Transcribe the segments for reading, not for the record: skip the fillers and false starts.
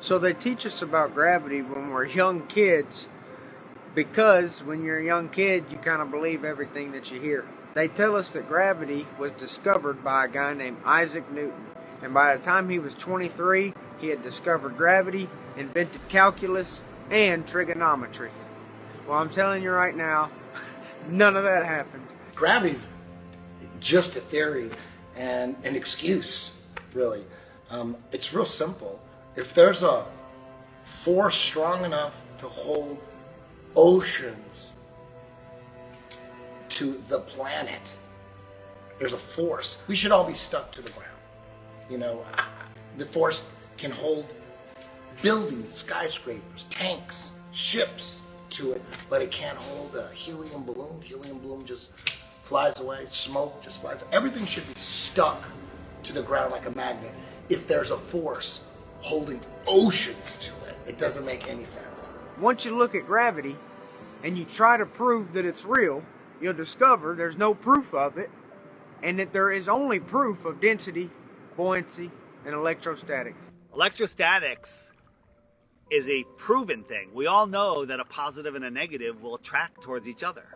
So they teach us about gravity when we're young kids, because when you're a young kid, you kind of believe everything that you hear. They tell us that gravity was discovered by a guy named Isaac Newton. And by the time he was 23, he had discovered gravity, invented calculus, and trigonometry. Well, I'm telling you right now, none of that happened. Gravity's just a theory and an excuse, really. It's real simple. If there's a force strong enough to hold oceans to the planet, there's a force. We should all be stuck to the ground. You know, the force can hold buildings, skyscrapers, tanks, ships to it, but it can't hold a helium balloon. Helium balloon just flies away. Smoke just flies. Everything should be stuck to the ground like a magnet. If there's a force holding oceans to it, it doesn't make any sense. Once you look at gravity and you try to prove that it's real, you'll discover there's no proof of it, and that there is only proof of density, buoyancy, and electrostatics. Electrostatics is a proven thing. We all know that a positive and a negative will attract towards each other.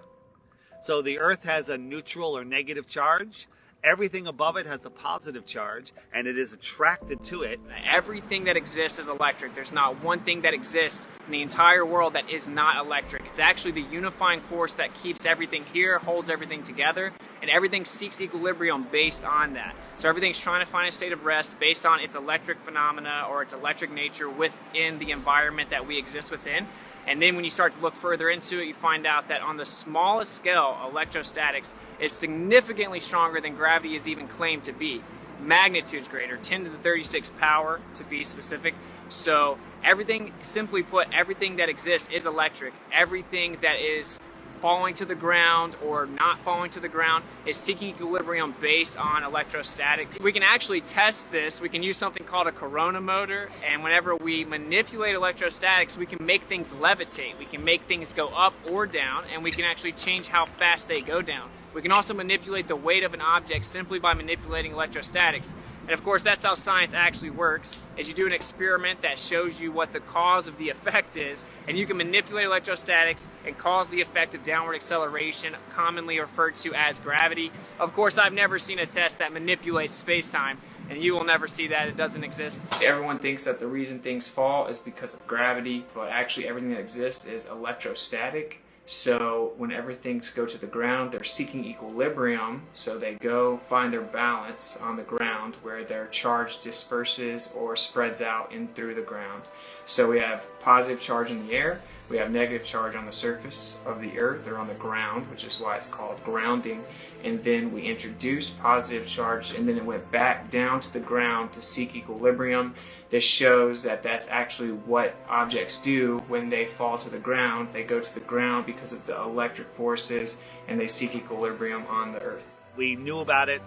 So the Earth has a neutral or negative charge. Everything above it has a positive charge, and it is attracted to it. Everything that exists is electric. There's not one thing that exists in the entire world that is not electric. It's actually the unifying force that keeps everything here, holds everything together, and everything seeks equilibrium based on that. So everything's trying to find a state of rest based on its electric phenomena or its electric nature within the environment that we exist within. And then when you start to look further into it, you find out that on the smallest scale, electrostatics is significantly stronger than gravity is even claimed to be. Magnitudes greater, 10 to the 36 power to be specific. So everything, simply put, everything that exists is electric. Everything that is falling to the ground or not falling to the ground is seeking equilibrium based on electrostatics. We can actually test this. We can use something called a corona motor, and whenever we manipulate electrostatics, we can make things levitate. We can make things go up or down, and we can actually change how fast they go down. We can also manipulate the weight of an object simply by manipulating electrostatics. And of course, that's how science actually works, is you do an experiment that shows you what the cause of the effect is, and you can manipulate electrostatics and cause the effect of downward acceleration, commonly referred to as gravity. Of course, I've never seen a test that manipulates space-time, and you will never see that. It doesn't exist. Everyone thinks that the reason things fall is because of gravity, but actually everything that exists is electrostatic. So when everything go to the ground, they're seeking equilibrium, so they go find their balance on the ground where their charge disperses or spreads out in through the ground. So we have positive charge in the air, we have negative charge on the surface of the earth or on the ground, which is why it's called grounding, and then we introduced positive charge and then it went back down to the ground to seek equilibrium. This shows that that's actually what objects do when they fall to the ground. They go to the ground because of the electric forces and they seek equilibrium on the earth. We knew about it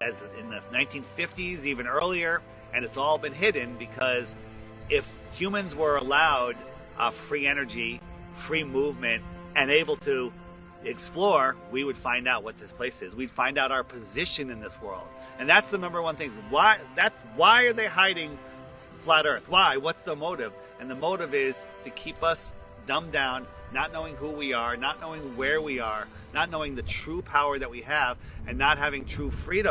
as in the 1950s, even earlier, and it's all been hidden because if humans were allowed free energy, free movement, and able to explore, we would find out what this place is. We'd find out our position in this world. And that's the number one thing. Why are they hiding flat Earth? Why? What's the motive? And the motive is to keep us dumbed down, not knowing who we are, not knowing where we are, not knowing the true power that we have, and not having true freedom.